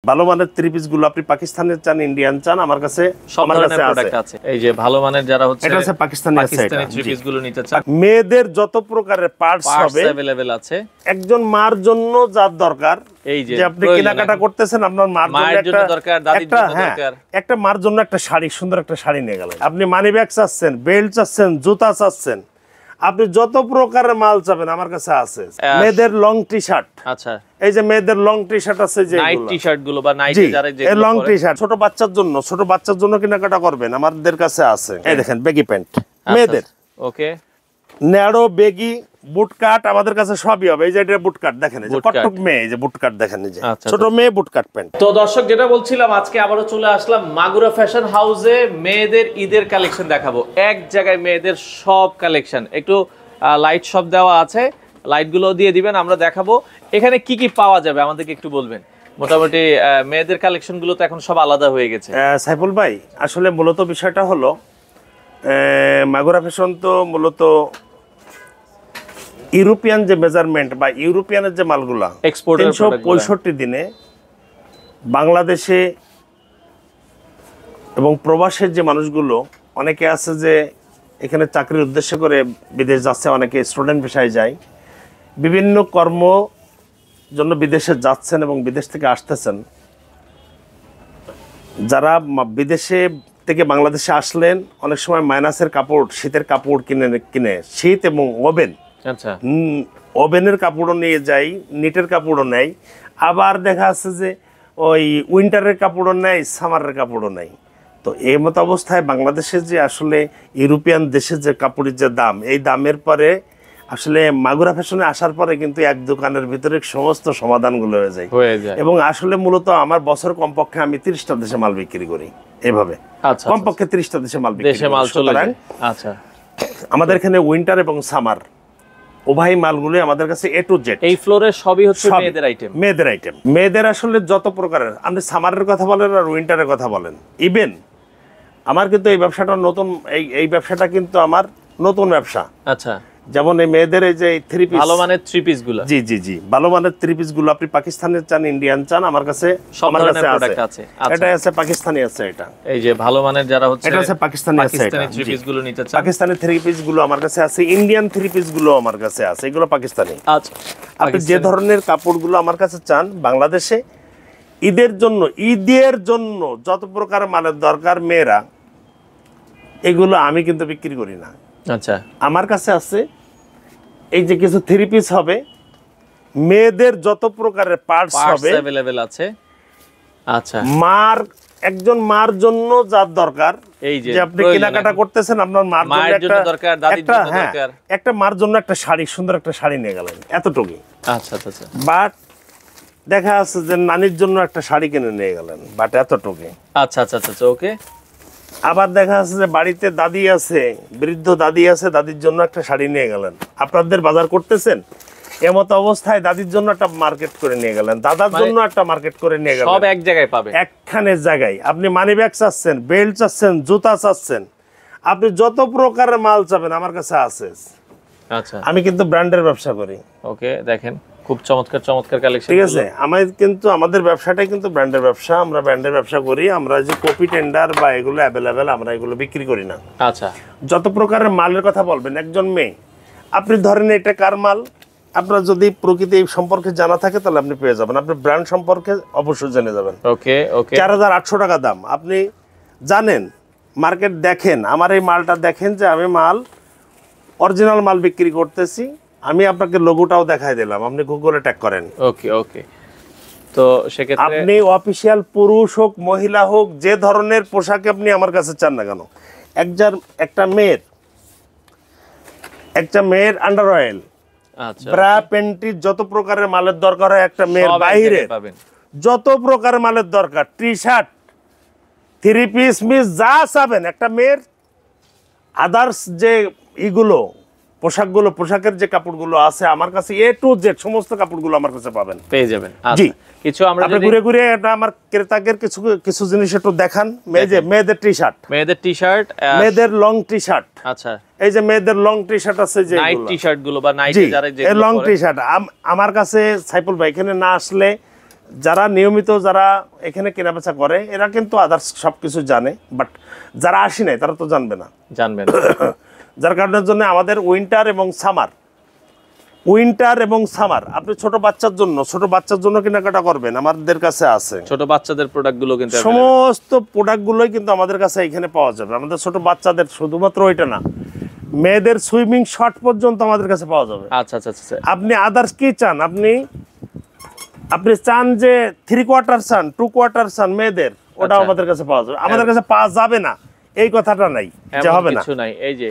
ভালো মানের three piece গুলো আপনি পাকিস্তানের চান ইন্ডিয়ান চান আমার কাছে সব ধরনের প্রোডাক্ট আছে। এই যে ভালো মানের যারা হচ্ছে এটা আছে পাকিস্তানি থ্রি পিস গুলো নিতে চান, মেয়েদের যত প্রকারের পার্টস হবে अवेलेबल আছে। একজন মার জন্য যা দরকার, এই যে আপনি কেনাকাটা করতেছেন আপনার মার জন্য দরকার, দাদির জন্য দরকার, একটা মার জন্য একটা শাড়ি, সুন্দর একটা শাড়ি নিয়ে গেলেন। আপনি মানি ব্যাগ চাচ্ছেন, বেল্ট চাচ্ছেন, জুতা চাচ্ছেন, আপনি যত প্রকারের মাল চাবেন আমার কাছে আছে। মেয়েদের লং টি শার্ট, আচ্ছা এই যে মেয়েদের লং টি শার্ট আছে, যে নাইট টি শার্ট গুলো বা নাইটে যারা যে লং টি শার্ট ছোট বাচ্চার জন্য কেনাকাটা করবেন আমাদের কাছে আছে। এই দেখেন বেগি প্যান্ট মেয়েদের, ওকে, ন্যারো বেগি বুট কাট আমাদের কাছে সবই হবে। এই যে এটা বুট কাট দেখেন, এই যে কটক মেয়ে, এই যে বুট কাট দেখেন, এই যে ছোট মেয়ে বুট কাট প্যান্ট। তো দর্শক যেটা বলছিলাম, আজকে আবারো চলে আসলাম মাগুরা ফ্যাশন হাউসে। মেয়েদের ঈদের কালেকশন দেখাবো, এক জায়গায় মেয়েদের সব কালেকশন। একটু লাইট সব দেওয়া আছে, লাইটগুলো দিয়ে দিবেন, আমরা দেখাবো এখানে কি কি পাওয়া যাবে আমাদেরকে একটু বলবেন। মোটামুটি মেয়েদের কালেকশনগুলো তো এখন সব আলাদা হয়ে গেছে। সাইফুল ভাই, আসলে মূলত বিষয়টা হলো মাগুরা ফ্যাশন তো মূলত ইউরোপিয়ান যে মেজারমেন্ট বা ইউরোপিয়ানের যে মালগুলা 365 দিনে বাংলাদেশে এবং প্রবাসের যে মানুষগুলো অনেকে আছে যে এখানে চাকরির উদ্দেশ্য করে বিদেশ যাচ্ছে, অনেকে স্টুডেন্ট ভিসায় যায়, বিভিন্ন কর্ম জন্য বিদেশে যাচ্ছেন এবং বিদেশ থেকে আসতেছেন। যারা বিদেশে থেকে বাংলাদেশে আসলেন, অনেক সময় মাইনাসের কাপড়, শীতের কাপড় কিনে শীত এবং ওভেন, আচ্ছা ওভেনের কাপড়ও নিয়ে যাই, নিটের কাপড়ও নেয়। আবার দেখা যাচ্ছে যে ওই উইন্টারের কাপড়ও নেয়, সামারের কাপড়ও নেয়। তো এই মতো অবস্থায় বাংলাদেশের যে আসলে ইউরোপিয়ান দেশের যে কাপড়ের যে দাম, এই দামের পরে আসলে মাগুরা ফ্যাশনে আসার পরে কিন্তু এক দোকানের ভিতরে সমস্ত সমাধানগুলো হয়ে যায়। এবং আসলে মূলত আমার বছর কমপক্ষে আমি 30টা দেশে মাল বিক্রি করি এভাবে, কমপক্ষে 30টা দেশে মাল বিক্রি করি। আচ্ছা, আমাদের এখানে উইন্টার এবং সামার উভয় মালগুলো আমাদের কাছে এ টু জেড। এই ফ্লোরে সবই হচ্ছে মেয়েদের আইটেম। মেয়েদের আসলে যত প্রকারের, আপনি সামারের কথা বলেন আর উইন্টারের কথা বলেন, ইভেন আমার কিন্তু এই ব্যবসাটা নতুন, এই ব্যবসাটা কিন্তু আমার নতুন ব্যবসা। আচ্ছা, যেমন এই মেয়েদের এই যে থ্রি পিস, ভালো মানের থ্রি পিস গুলো, জি ভালো মানের থ্রি পিস গুলো আপনি পাকিস্তানের চান ইন্ডিয়ান চান আমার কাছে সব ধরনের প্রোডাক্ট আছে। এটা আছে পাকিস্তানি আছে, এটা এই যে ভালো মানের যারা হচ্ছে এটা আছে পাকিস্তানি আছে, পাকিস্তানি থ্রি পিস গুলো নিতে চান, পাকিস্তানি থ্রি পিস গুলো আমার কাছে আছে, ইন্ডিয়ান থ্রি পিস গুলো আমার কাছে আছে, এগুলো পাকিস্তানি। আচ্ছা, আপনি যে ধরনের কাপড়গুলো আমার কাছে চান বাংলাদেশে ঈদের জন্য যত প্রকার মালের দরকার মেয়েরা, এগুলো আমি কিন্তু বিক্রি করি না। আচ্ছা, আমার কাছে আছে এই যে কিছু থ্রি পিস হবে, মেয়েদের যত প্রকারের পার্টস হবে अवेलेबल আছে। আচ্ছা, একজন মার জন্য যা দরকার, এই যে আপনি কেনাকাটা করতেছেন আপনার মার জন্য দরকার, দাদির জন্য দরকার, একটা মার জন্য একটা শাড়ি, সুন্দর একটা শাড়ি নিয়ে গেলেন, এতটুকুই। আচ্ছা আচ্ছা, বাট দেখা যাচ্ছে যে নানির জন্য একটা শাড়ি কিনে নিয়ে গেলেন, বাট এতটুকুই। আচ্ছা আচ্ছা আচ্ছা, ওকে। আবার দেখা যাচ্ছে যে বাড়িতে দাদি আছে, বৃদ্ধ দাদি আছে, দাদির জন্য একটা শাড়ি নিয়ে গেলেন। আপনাদের বাজার করতেছেন, এমত অবস্থায় দাদির জন্য একটা মার্কেট করে নিয়ে গেলেন, দাদার জন্য একটা মার্কেট করে নিয়ে গেলেন, সব এক জায়গায় পাবে, একখানে জায়গায়। আপনি মানি ব্যাগ চাচ্ছেন, বেল্ট চাচ্ছেন, জুতা চাচ্ছেন, আপনি যত প্রকারের মাল চাবেন আমার কাছে আছে। আচ্ছা, আমি কিন্তু ব্র্যান্ডের ব্যবসা করি। ওকে, দেখেন খুব চমৎকার চমৎকার কালেকশন, ঠিক আছে। আমাদের ব্যবসাটাই কিন্তু ব্র্যান্ডের ব্যবসা, আমরা ব্র্যান্ডের ব্যবসা করি। আমরা যে কপি টেন্ডার বা এগুলো অ্যাভেলেবেল, আমরা এগুলো বিক্রি করি না। আচ্ছা, যত প্রকারের মালের কথা বলবেন, একজন মেয়ে আপনি ধরেন এটা কার মাল, আপনার যদি প্রকৃতি সম্পর্কে জানা থাকে তাহলে আপনি পেয়ে যাবেন, আপনি ব্র্যান্ড সম্পর্কে অবশ্যই জেনে যাবেন। ওকে ওকে, 4800 টাকা দাম, আপনি জানেন, মার্কেট দেখেন, আমার এই মালটা দেখেন যে আমি অরিজিনাল মাল বিক্রি করতেছি। আমি আপনাকে লোগোটাও দেখাই দিলাম, আপনি গুগলে ট্যাগ করেন। ওকে ওকে, তো সেক্ষেত্রে আপনি অফিশিয়াল পুরুষ হোক মহিলা হোক, যে ধরনের পোশাক আপনি আমার কাছে চান না কেন, একটা মেয়ের আন্ডার অয়েল, ব্রা প্যান্টি, যত প্রকারের মালের দরকার হয় একটা মেয়ের বাইরে, যত প্রকারের মালের দরকার, T shirt, three piece miss যা চাবেন, একটা মেয়ের আদার্স যে পোশাকের যে কাপড়গুলো আছে আমার কাছে এ টু জেড সমস্ত কাপড়গুলো আমার কাছে পাবেন, পেয়ে যাবেন। জি, কিছু আমরা ঘুরে ঘুরে আমার ক্রেতাদের কিছু জিনিস একটু দেখান। মেয়েদের টি শার্ট, মেয়েদের লং টি শার্ট। আচ্ছা, এই যে মেয়েদের লং টি শার্ট আছে, যে নাইট টি শার্ট গুলো বা নাইটে যারা যে লং টি শার্ট আমার কাছে সাইফুল ভাই এখানে না আসলে যারা নিয়মিত যারা এখানে কেনাবেচা করে এরা কিন্তু আদার্স সবকিছু জানে, বাট যারা আসি নাই তারা তো জানবে না, জানবেন। যার কারণের জন্য আমাদের উইন্টার এবং সামার আপনি ছোট বাচ্চার জন্য কেনাকাটা করবেন, আমাদের কাছে আছে। ছোট বাচ্চাদের প্রোডাক্টগুলো কিন্তু সমস্ত প্রোডাক্টগুলোই কিন্তু আমাদের কাছে এখানে পাওয়া যাবে। আমাদের ছোট বাচ্চাদের শুধুমাত্র ওইটা না, মেয়েদের সুইমিং শর্ট পর্যন্ত আমাদের কাছে পাওয়া যাবে। আচ্ছা আচ্ছা আচ্ছা। আপনি আদার্স কি চান, আপনি চান যে 3/4 চান, 2/4 চান মেয়েদের, ওটা আমাদের কাছে পাওয়া যাবে। আমাদের কাছে পাওয়া যাবে না এই কথাটা নাই, যে হবে না, কিছু নাই। এই যে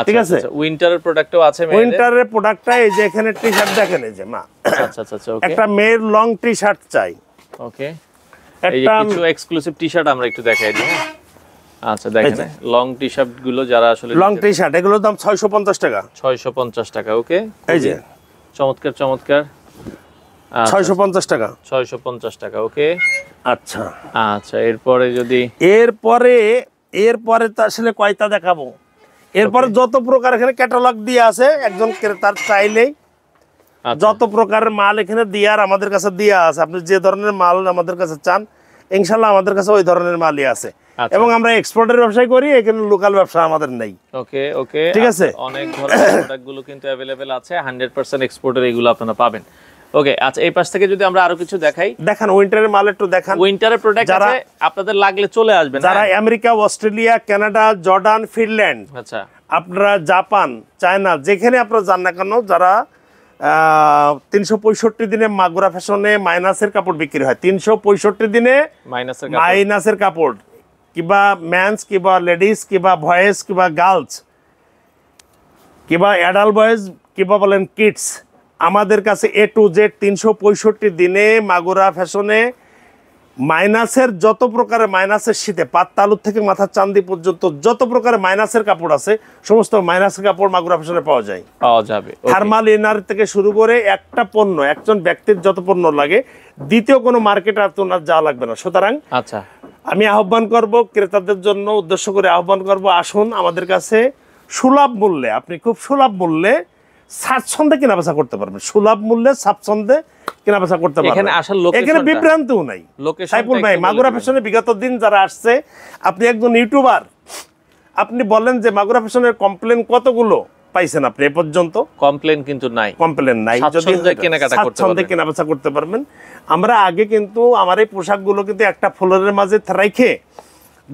ঠিক আছে, উইন্টারের প্রোডাক্টও আছে মেয়েদের। উইন্টারের প্রোডাক্টটা এই যে এখানে টি-শার্ট দেখেন, এই যে মা, আচ্ছা আচ্ছা আচ্ছা, ওকে। একটা মেয়ের লং টি-শার্ট চাই, ওকে। এই যে কিছু এক্সক্লুসিভ টি-শার্ট আমরা একটু দেখাই দিই। আচ্ছা দেখেন, লং টি-শার্ট গুলো যারা আসলে লং টি-শার্ট, এগুলোর দাম 650 টাকা। 650 টাকা, ওকে। এই যে চমৎকার চমৎকার, 650 টাকা, 650 টাকা, ওকে। আচ্ছা আচ্ছা, এরপরে যদি এরপরে তো আসলে কয়টা দেখাবো, এরপরে যত প্রকার এখানে ক্যাটালগ দিয়ে আছে, একজন ক্রেতার চাইলেই যত প্রকারের মাল এখানে দেওয়ার আমাদের কাছে দেওয়া আছে। আপনি যে ধরনের মাল আমাদের কাছে চান, ইনশাল্লাহ আমাদের কাছে ওই ধরনের মালই আছে। এবং আমরা এক্সপোর্টের ব্যবসায় করি, এখানে লোকাল ব্যবসা আমাদের নেই। ওকে ওকে, ঠিক আছে। অনেক ধরনের প্রোডাক্টগুলো কিন্তু अवेलेबल আছে, 100% এক্সপোর্টের, এগুলো আপনারা পাবেন। ওকে, আচ্ছা এই পাশ থেকে যদি আমরা আরো কিছু দেখাই, দেখান উইন্টারের মাল একটু দেখান। উইন্টারের প্রোডাক্ট আছে, আপনাদের লাগলে চলে আসবেন। যারা America, Australia, Canada, Jordan, Finland, আচ্ছা আপনারা জাপান, চায়না, যেখানে আপনারা যান না কেন, যারা 365 দিনে মাগুরা ফ্যাশনে মাইনাসের কাপড় বিক্রি হয়, 365 দিনে মাইনাসের কাপড়, কিবা মেন্স, কিবা লেডিস, কিবা বয়েজ, কিবা গার্লস, কিবা অ্যাডাল্ট বয়েজ, কিবা বলেন কিডস, আমাদের কাছে A to Z 365 দিনে মাগুরা ফ্যাশনে মাইনাসের যত প্রকারের, মাইনাসের শীতে পাত তালুর থেকে মাথার চান্দি পর্যন্ত যত প্রকারের মাইনাসের কাপড় আছে, সমস্ত মাইনাসের কাপড় মাগুরা ফ্যাশনে পাওয়া যাবে। থার্মাল ইনার থেকে শুরু করে একটা পণ্য, একজন ব্যক্তির যত পণ্য লাগে, দ্বিতীয় কোনো মার্কেট আর তোনার যাওয়া লাগবে না। সুতরাং আচ্ছা, আমি আহ্বান করব, ক্রেতাদের জন্য উদ্দেশ্য করে আহ্বান করব, আসুন আমাদের কাছে সুলভ মূল্যে, আপনি খুব সুলভ মূল্যে স্বাচ্ছন্দ্যে কেনাবেচা করতে পারবেন, সুলভ মূল্যে স্বাচ্ছন্দ্যে কেনাবেচা করতে পারবেন। এখানে বিভ্রান্তিও নাই। সাইফুল ভাই, মাগুরা ফ্যাশনে বিগত দিন যারা আসছে, আপনি একজন ইউটিউবার, আপনি বলেন যে মাগুরা ফ্যাশনের কমপ্লেন কতগুলো পাইছেন আপনি এ পর্যন্ত? কমপ্লেন কিন্তু নাই, কমপ্লেন নাই। যদি স্বাচ্ছন্দ্যে কেনাবেচা করতে পারবেন। আমরা আগে কিন্তু আমার এই পোশাকগুলো কিন্তু একটা ফ্লোরের মাঝে রেখে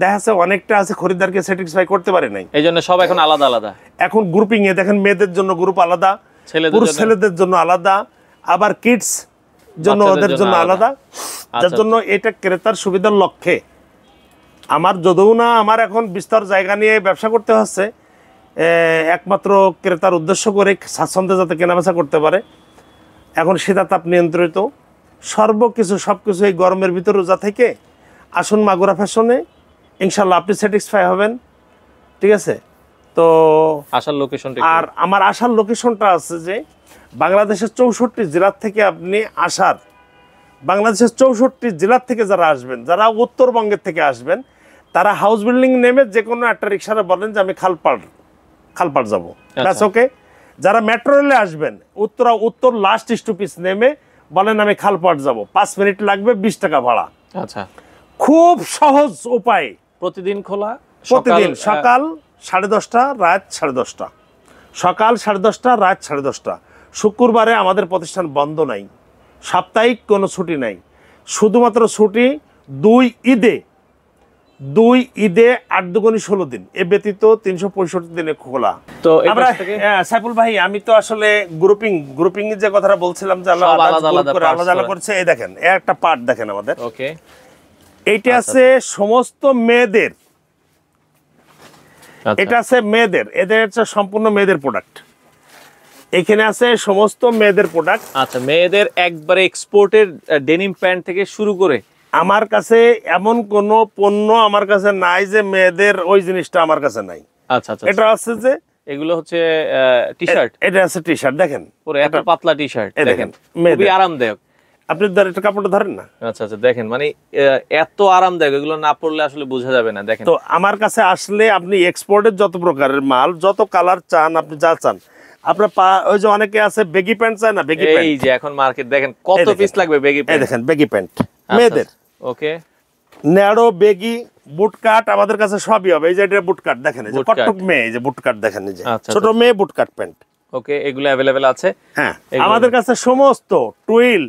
দেখা যাচ্ছে অনেকটা আছে খরিদ্দারকে স্যাটিসফাই করতে পারে নাই, এই জন্য সব এখন আলাদা আলাদা। এখন গ্রুপিং এ দেখেন, মেয়েদের জন্য গ্রুপ আলাদা, পুরুষ ছেলেদের জন্য আলাদা, আবার কিডস জন্য ওদের জন্য আলাদা। যার জন্য এটা ক্রেতার সুবিধার লক্ষ্যে আমার, যদিও না আমার এখন বিস্তর জায়গা নিয়ে ব্যবসা করতে হচ্ছে, একমাত্র ক্রেতার উদ্দেশ্য করে স্বাচ্ছন্দ্যে যাতে কেনাবেচা করতে পারে। এখন শীতাতাপ নিয়ন্ত্রিত সর্বকিছু, সবকিছু এই গরমের ভিতর রোজা থেকে আসুন মাগুরা ফ্যাশনে, ইনশাল্লাহ আপনি স্যাটিসফাই হবেন। ঠিক আছে। তো আসার লোকেশনটা, আর আমার আসার লোকেশনটা আছে যে বাংলাদেশের 64 জেলার থেকে আপনি বাংলাদেশের 64 জেলার থেকে যারা আসবেন, যারা উত্তরবঙ্গের থেকে আসবেন, তারা হাউস বিল্ডিং নেমে যে কোনো একটা রিক্সারে বলেন যে আমি খালপাড় যাবো, ব্যাস ওকে। যারা মেট্রো রেলে আসবেন, উত্তর লাস্ট স্টপেজ নেমে বলেন আমি খালপাড় যাব, 5 মিনিট লাগবে, 20 টাকা ভাড়া। আচ্ছা, খুব সহজ উপায়। প্রতিদিন খোলা, প্রতিদিন সকাল 10:30, রাত 10:30, সকাল 10:30, রাত 10:30। শুক্রবারে আমাদের প্রতিষ্ঠান বন্ধ নাই, সাপ্তাহিক কোনো ছুটি নাই, শুধুমাত্র ছুটি 2 ঈদে 8 দুগুণে 16 দিন, এ ব্যতীত 365 দিনে খোলা। তো আমরা সাইফুল ভাই, আমি তো আসলে গ্রুপিং এর যে কথাটা বলছিলাম যে আলাদা আলাদা করছে, এই দেখেন একটা পার্ট দেখেন আমাদের। ওকে, এইটা আছে সমস্ত মেয়েদের, এটা আছে মেয়েদের, এদের হচ্ছে সম্পূর্ণ মেয়েদের প্রোডাক্ট। এখানে আছে সমস্ত মেয়েদের প্রোডাক্ট। আচ্ছা, মেয়েদের একবারে এক্সপোর্টের ডেনিম প্যান্ট থেকে শুরু করে আমার কাছে এমন কোন পণ্য আমার কাছে নাই যে মেয়েদের ওই জিনিসটা আমার কাছে নাই। আচ্ছা আচ্ছা, এটা আছে যে এগুলো হচ্ছে টি-শার্ট, এটা আছে টি-শার্ট, দেখেন পুরো এত পাতলা টি-শার্ট, দেখেন খুবই আরামদায়ক। আপনি এটা কাপড়টা ধরেন না। আচ্ছা আচ্ছা, দেখেন মানে এত আরামদায়ক, এগুলো না পরলে আসলে বোঝা যাবে না। দেখেন, তো আমার কাছে আসলে আপনি এক্সপোর্টের যত প্রকারের মাল, যত কালার চান, আপনি যা চান, আপনার ওই যে অনেকে আছে বেগি প্যান্ট চায় না, বেগি প্যান্ট এই যে এখন মার্কেট দেখেন কত পিস লাগবে বেগি এই প্যান্ট। দেখেন বেগি প্যান্ট মেয়েদের, ওকে ন্যারো বেগি বুট কাট আমাদের কাছে সবই হবে। এই যে এটা বুট কাট দেখেন, এই যে বুট কাট। কটক মেয়ে, এই যে বুট কাট দেখেন, এই যে আচ্ছা, ছোট মেয়ে বুট কাট প্যান্ট। ওকে এগুলো अवेलेबल আছে। হ্যাঁ এগুলো- আমাদের কাছে সমস্ত টুইল,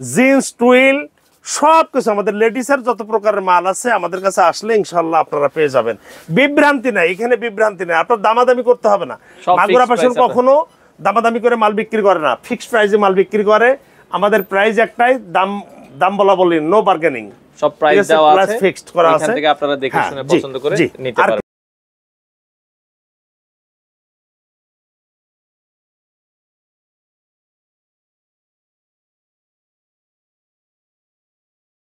জিন্স টুইল সবকিছু, আমাদের লেডিসের যত প্রকারের মাল আছে আমাদের কাছে আসলে ইনশাআল্লাহ আপনারা পেয়ে যাবেন। বিভ্রান্তি নাই, এখানে বিভ্রান্তি নাই, আপনার দামাদামি করতে হবে না। সব মাগুরা fixed ফ্যাশন price কখনো দামাদামি করে মাল বিক্রি করে না, ফিক্সড প্রাইসে মাল বিক্রি করে। আমাদের প্রাইস একটাই, দাম বলা বলি, নো বার্গেনিং, সব প্রাইস দেওয়া আছে, ফিক্সড করা এখান আছে। থেকে আপনারা দেখে হ্যাঁ, শুনে জি, পছন্দ করে জি। নিতে আর পারবেন।